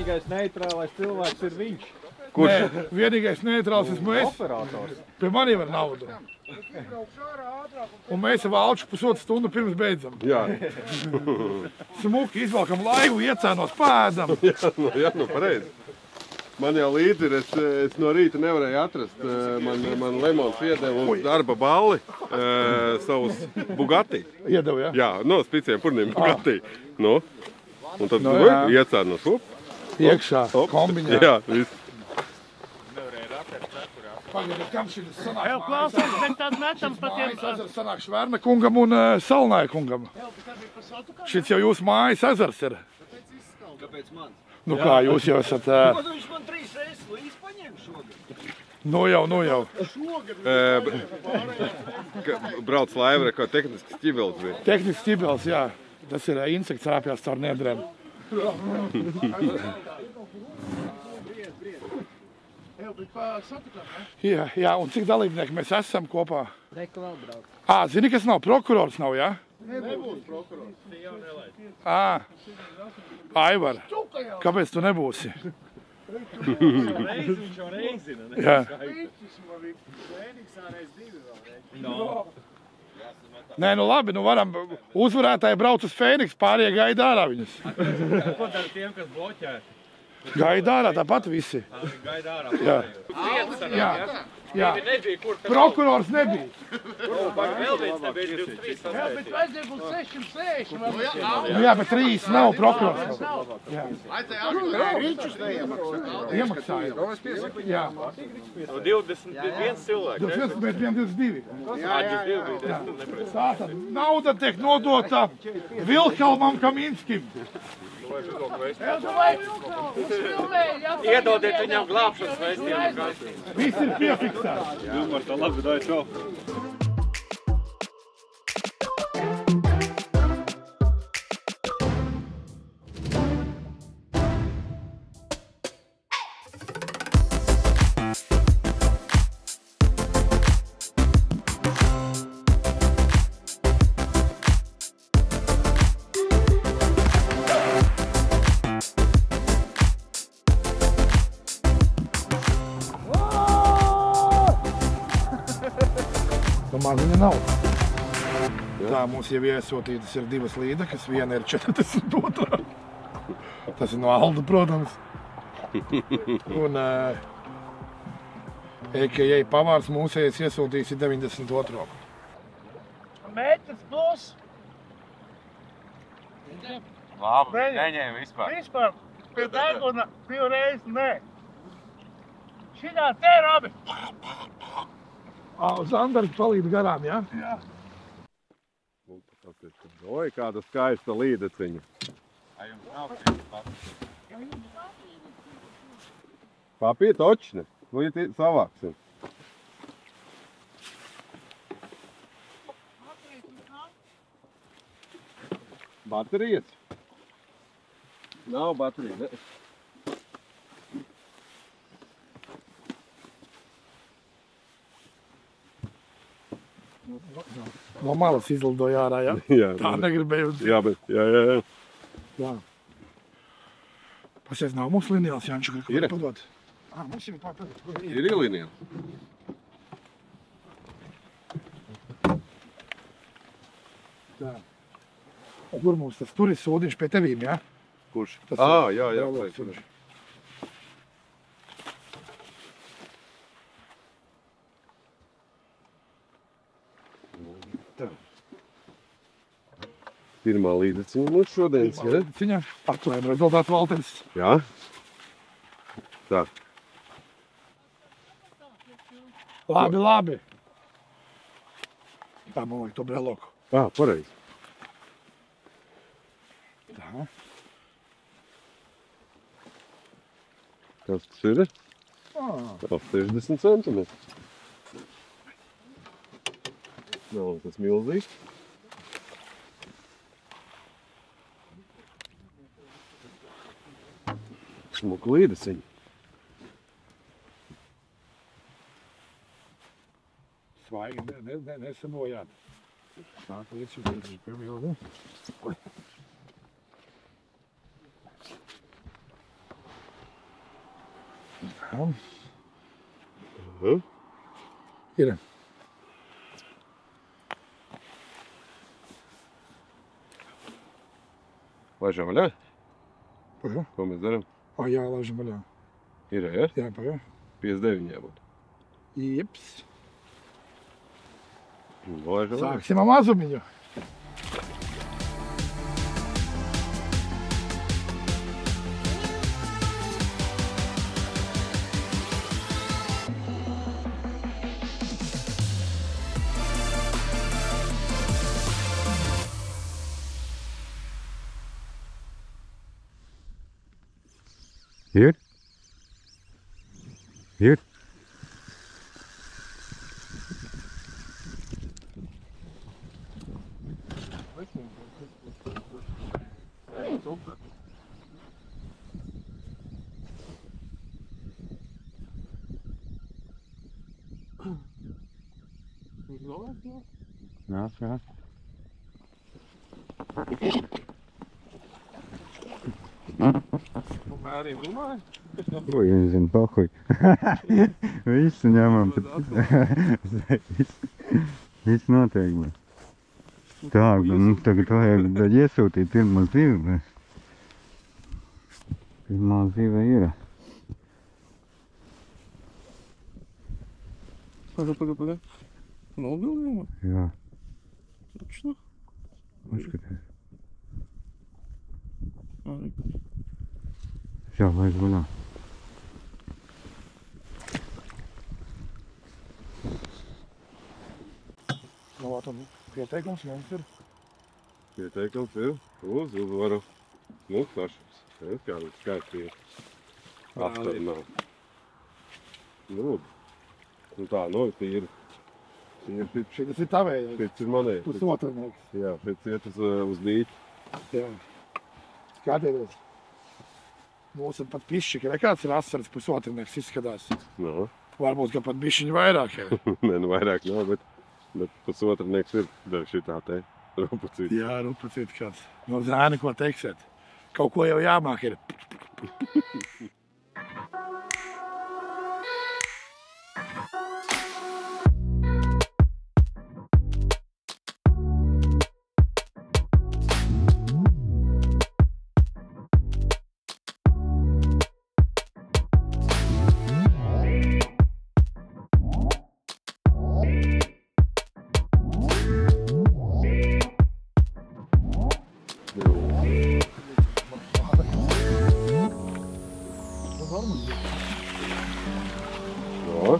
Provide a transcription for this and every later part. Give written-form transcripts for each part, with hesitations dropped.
vienīgais neitrālais cilvēks ir viņš. Kurš? Nē, vienīgais neitrāls esmu es. Operators. Pie maniem ar naudu. Un mēs ar Valču pusotru stundu pirms beidzam. Jā. Smuki izvalkam laivu, iecēnos pēdam. Jā, nu pareizi. Man jau līdzi ir, es no rīta nevarēju atrast. Man Lemons iedeva uz darba balli savus Bugatti. Iedeva, jā? Jā, no spiciem purniem Bugatti. Nu, un tad iecēnos. Iekšā, kombiņā. Jā, viss. Pagaidiet, kam šis sanāk Jau klausās, bet tad metam patiem. Ezers sanāk Švērna kungam un Salnāja kungam. Šis jau jūsu mājas ezers ir. Kāpēc man? Nu kā, jūs jau esat... Viņš man 3 reizes līdz paņēma šogad. Nu jau. Brauc laiva, kā tehnisks ķibels bija. Tehnisks ķibels, jā. Tas ir insekts rāpjās caur niedrēm. Jā, un cik dalībnieki mēs esam kopā? Reku vēl brauc. Zini, kas nav? Prokurors nav, jā? Nebūs prokurors. Aivar, kāpēc tu nebūsi? Viņš jau reizina, ne? Jā. Nē, nu labi, nu varam. Uzvarētāji brauc uz Fēniks, pārējie gaida ārā viņus. Ko dara tiem, kas bloķē? Gaida ārā, tāpat visi. Gaida ārā. Jā. Jā. Prokurors nebija. Vēl viens nebija 23. Jā, bet vajadzēja būt 660. Nu jā, bet 3 nav prokurors. Jā. Iemaksāja. Jā. 21 cilvēki. 22. Jā. Tātad nauda tiek nodota Vilhelmam Kaminskim. Iedodiet viņam glābšanas vēstījumu. Viss ir piefiksēts. Par to labi, dai čau. Maziņa nav. Tā mums jau iesūtītas ir 2 līdekas, viena ir 42. Tas ir no Alda, protams. Un EKJ pavārs mūsējais iesūtījis ir 92. Mēķis plus. Labi, neņēma vispār. Vispār pie deguna 2 reizes nē. Šitā te ir abi. Uz Andars palīd garām, jā? Jā. Oi, kāda skaista līdeciņa. Papīra točne. Līdzi savāksim. Baterijas? Nav baterija, ne? No malas izlidoja ārā, jā? Jā. Tā negribēju. Jā, bet, jā. Jā. Pasies nav mūsu lineāls, Janču, kur Ir. padot. Mums ir padot. Ir līnija. Tā. Kur mums tas tur ir sūdiņš pie tevīm, jā? Kurš? Tas Jā. sūdiņš. Pirmā līdeciņa mums šodienas, jā? Līdeciņa. Atklājam rezultātu Valteris. Jā. Tā. Labi. Tā, man vajag to breloku. Pareizi. Tā. Kas tas ir? 60 centimetri. Nav tas milzīgs. Smuka līdeciņa. Svaigi, nesabojāt. Nāk līdz jūs pie vilni. Ir. Laižām vaļā? Pagā. Ko mēs darām? Jā, laižam vaļā. Ir, ja? Jā, pagā. 59 jābūt. Jeps. Laižām vaļā. Sāksim ar mazumiņu. Ir? Ir? Nāc, jā. Arī runāja? Ko viņi zina, pahuj. Visu ņemam. Viss noteikti. Tā, nu tagad vajag iesūtīt pirmo zīvi. Pirmā zīve ir. Pagā. Nobilījumā? Jā. Точно? Paskaties. Arī. Jā, laiž vaļā. Tam pieteikums mums ir. Pieteikums ir uz uzvaru. Pašas. Kāda skaita ir. Aftarnā. Nu, tā, tīri. Šitas ir tavējais. Šits ir manējais. Pusotrnieks. Jā, šits iet uz dīķi. Jā. Skatieties. Mūsu pat pišķi, kāds ir asars pusotrnieks izskatās. No. Varbūt, ka pat bišķiņi vairāk ir. Nē, nu vairāk nav, bet pusotrnieks ir šitā te rupacīt. Jā, rupacīt kāds. No zēni, ko teiksiet. Kaut ko jau jāmāk ir. No.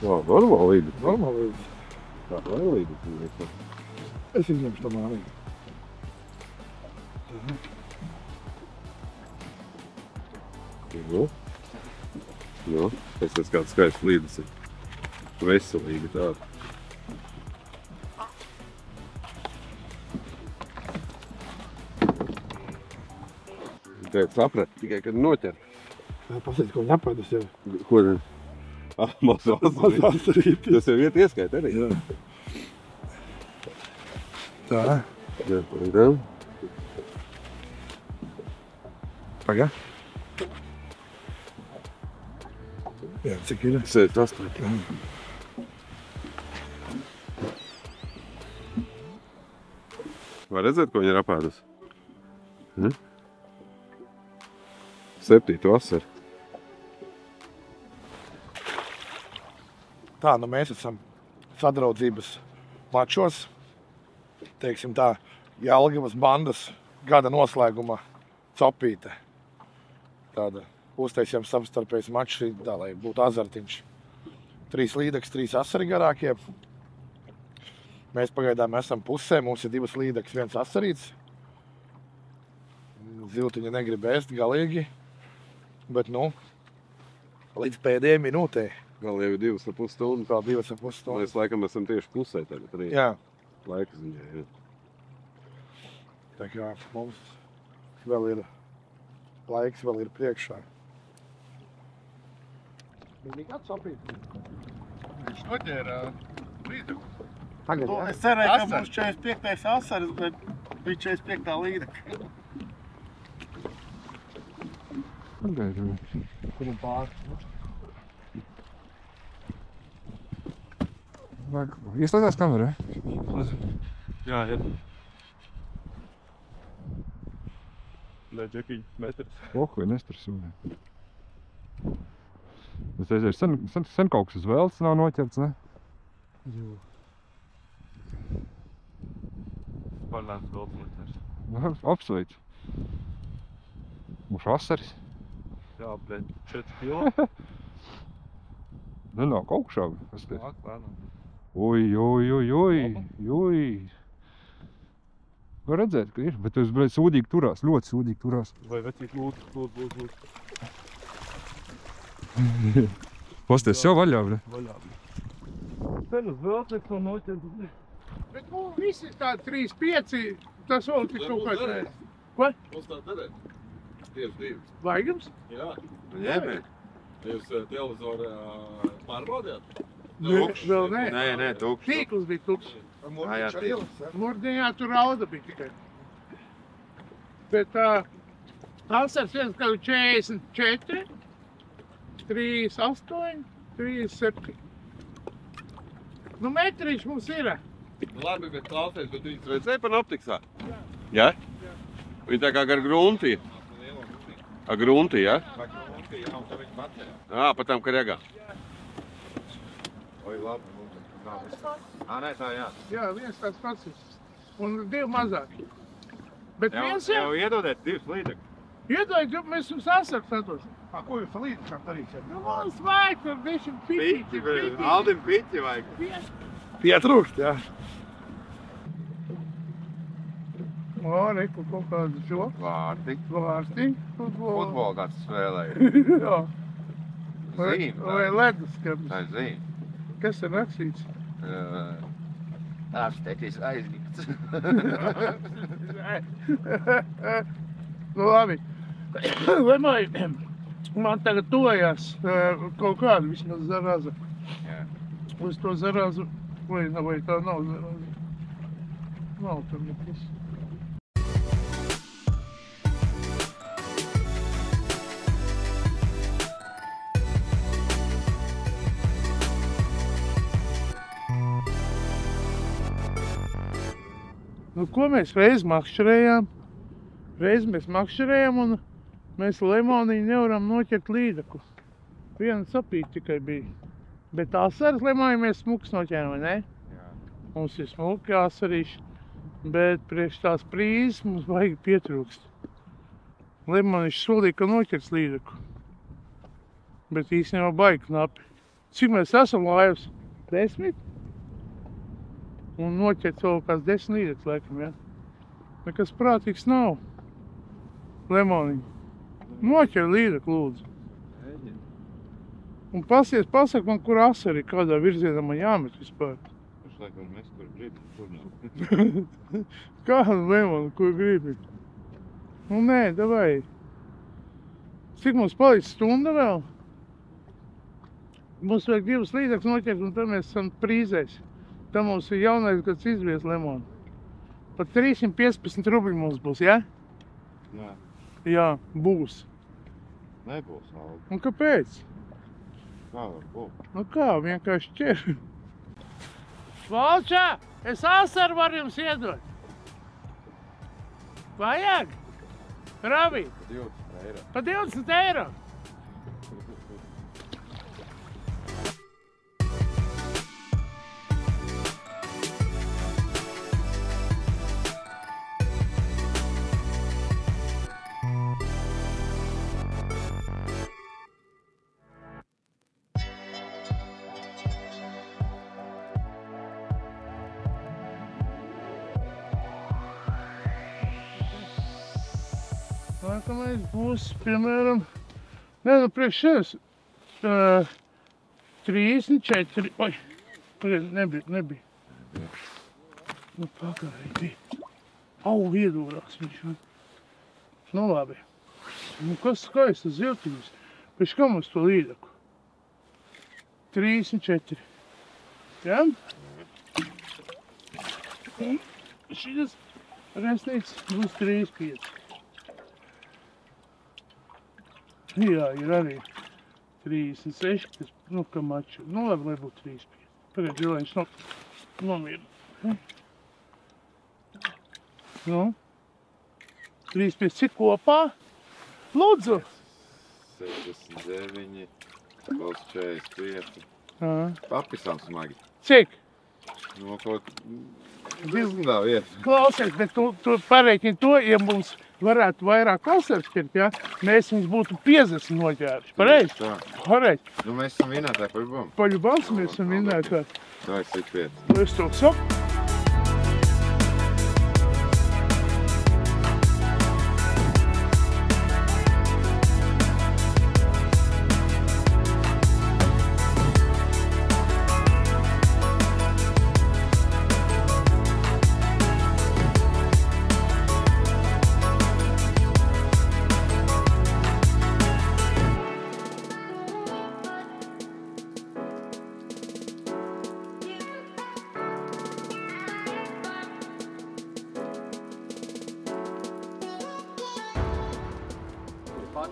Jā, normāli. Normāli. Tā normāli. Es izņemšu to mālīgi. Nu, tas kāds skaists līdis ir. Veselīgi tāda. Teicu, saprat, tikai, kad noķer. Jā, pasēc, ko viņa apēdus jau. Ko tad? Mazu asarīti. Tas jau iet ieskait arī? Jā. Tā. Jā, pagaidām. Pagā. Jā, cik ir? 68. Var redzēt, ko viņa ir apēdus? 7. vasaru. Tā, nu mēs esam sadraudzības mačos. Teiksim tā, Jelgavas bandas gada noslēguma copīte. Tāda uztaisījām savstarpējs mačs, tā, lai būtu azartiņš. 3 līdeks, 3 asari garākie. Mēs pagaidām esam pusē, mums ir 2 līdeks, 1 asarīts. Ziltiņa negrib ēst galīgi. Bet, nu, līdz pēdējai minūtē. Vēl jau ir 2,5 stundas. Vēl 2,5 stundas. Mēs laikam esam tieši pusē tagad arī. Jā. Laika ziņā, jā. Tā kā mums vēl ir laiks, vēl ir priekšā. Viņš nekāds sapīt. noķēra līdzi. Tagad, jā? Es cerēju, ka Asars. būs 45. asaris, bet bija 45. līdeka. Kurim pāri. Ieslēdzās kamerā? Jā, ir. Lai džekiņi metrs. Vai nestresūja. Es aizies, sen kaut kas uz vēlts nav noķerts, ne? Parlēns vēl metrs. Apsveic. Mums asaris. Jā, bet 4 kilo. Nenāk augšā. Kas te? Nāk, lēnām. Oi. Var redzēt, ka ir, bet tu sūdīgi turās, ļoti sūdīgi turās. Vai vecīt lūdzu. Pasties jau vaļā, bre. Vaļā. Ten uz vēlceks un noķert. Bet visi tādi 3-5, tas vēl tik kaut kāds reiz. Ko? Mums tā darēt. Tieši 2. Vaigams? Jā. Ņēmē. Jūs televizorā pārbaudījāt? Vēl nē. Nē, tukšs. Tīkls bija tukšs. Jā, tīkls. Murdiņā tur rauda bija tikai. Bet asars viens kādu 44, 38, 37. Nu, metriņš mums ir. Labi, bet klausies, bet viņas redzēja par optiksā? Jā? Viņa tā kā gar grunti. Ar grunti, jā? Jā, pa tam karjagā. Oi, labi. Nē, tā jā. Jā, viens tāds pats ir. Un 2 mazāk. Bet viens Jau ir. iedodiet 2 līdzekļus. Iedod, ka mēs jums asars atdos. Ko jūs līdzekļām darīsiet? Nu, mums vajag tur bišķi piķi. Aldim piķi vajag. Pietrūkst, jā. O, reku kaut kādu šo. Vārti. Vārti. Futbolu kāds spēlēja. Jā. Zīme. Vai leduskapis. Tā ir zīme. Kas ir rakstīts? Ārstētis aizgikts. Nu labi. Lemai, man tagad tojās kaut kāda vismaz zaraza. Jā. Uz to zarazu, vai tā nav zaraza. Nav tur nekas. Nu, ko mēs reiz makšķerējām? Reiz mēs makšķerējām un mēs lemoniņu nevaram noķert līdeku. Viena sapīte tikai bija. Bet asaras lemoniņu mēs smuks noķēram, vai ne? Jā. Mums ir smuki asarīši, bet priekš tās prīzes mums vajag pietrūkst. Lemoniņš solīja, ka noķers līdeku. Bet īstenībā baigi knapi. Cik mēs esam laivas? 10? Un noķert vēl kāds 10 līdekļus, laikam, ja? Nekas prātīgs nav. Lemoniņu. Noķer līdekļu, lūdzu. Un pasaka man, kur asari, kādā virzienā man jāmet vispār. Viņš laikam mēs kur gribam, tur nav. Kādu lemonu, ko gribi? Nu nē, davai. Cik mums palic stunda vēl? Mums vajag 2 līdekļus noķert, un tad mēs esam prīzēs. Tā mums ir jaunais gads izvies lemonu. Pat 315 rubļi mums būs, ja? Nē, Jā, būs. nebūs alga. Un kāpēc? Kā var būt? Nu kā, vienkārši ķer. Valčā, es asaru varu jums iedot. Vajag? Ravi, 20 eiro. pa 20 eiro. Nākamais būs, piemēram, nu priekš ševis 34, oi, nebija. Nu, pagāja bija. Au, iedūrās viņš. Nu, labi. Nu, kas skaists ziltiņas? Pēc kā mums to līdeku? 34. Ja? Un šis resnīgs būs 3,5. Jā, ir arī 36, kas, ka maču. Labi, lai būtu 3,5. Pagad, Žileņš nomierina. 3,5 cik kopā? Lūdzu! 69, plus 45. Papisām smagi. Cik? No kaut diezgan vietas. Klausies, bet tu pareiķini to, ja mums varētu vairāk klausērs pirkt, ja? Mēs viņus būtu 50 noķēruši. Pareizi? Tā. Pareizi. Nu, mēs esam vinētāji par ļubām. Paļubams mēs esam vinnētāji. Tā ir cik vietas. Es to saku.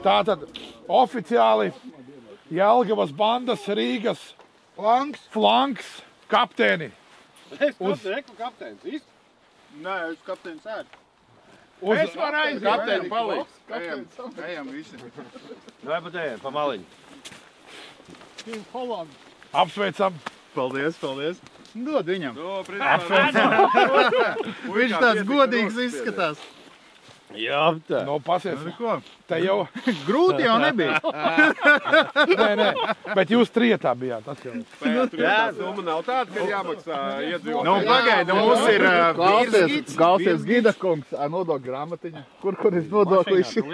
Tātad oficiāli Jelgavas bandas Rīgas flanks kapteini. Kapteinis, īsti? Nē, es kapteinis ēd. Es varu aiziet. Kapteini paliks. Ejam visi. Vai pat ejam pa maliņu. Apsveicam. Paldies, paldies. Dod viņam. Apsveicam. Viņš tāds godīgs izskatās. Jā, tā. No pasies. Ko? Te jau. Grūti jau nebija. Nē. Bet jūs trietā bijāt. Tas jau. Jā, summa nav tāda, ka jāmaksā iedzīvot. Nu, pagaidi, mums ir Klausies, gida kungs, nodokļu grāmatiņa. Kur es nodokļu visu?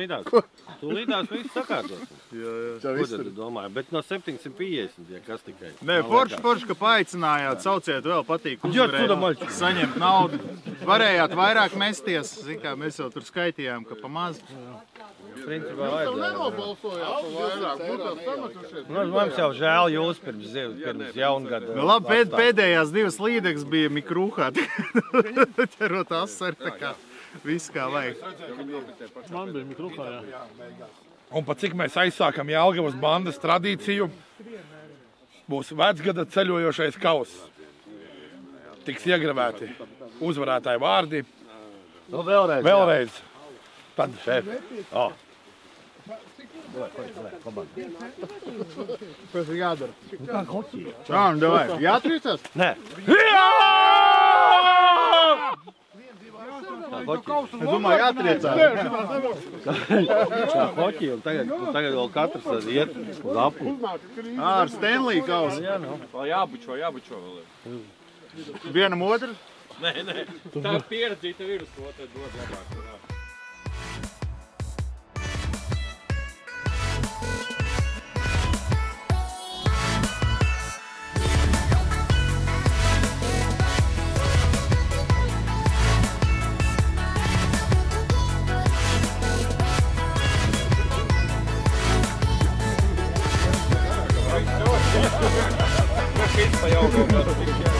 Tūlītās viss sakārtos. Ko tad domāju? Bet no 750, ja kas tikai. Nē, forši, ka paaicinājāt, sauciet vēl patīk uzvarēt, saņemt naudu. Varējāt vairāk mesties, zin kā mēs jau tur skaitījām, ka pa maz. Principā vajadzēja. Balsojāt pa vairāk, būtās samatušies. Mums jau žēl jūs pirms jaungada. Nu labi, pēdējās divas līdegas bija mikrūhā. Ķerot asari, tā kā viss kā vajag. Man bija mikrūhā, jā. Un pa cik mēs aizsākam Jelgavas bandas tradīciju, būs vecgada ceļojošais kauss. Tiks iegravēti uzvarētāji vārdi. Nu, vēlreiz. Vēlreiz. Tad Šef. Kas ir jādara? Jā, nu davai, jātrīcās? Nē. Es domāju, jātriecās. Tā hoķi, un tagad vēl katrs iet uz apli. Ar Stanley kausu. Jābučo vēl. Vienam otru? Nē. Tā pieredzīta virus, ko tad dod labāk. Pēc pa jau kaut kādā.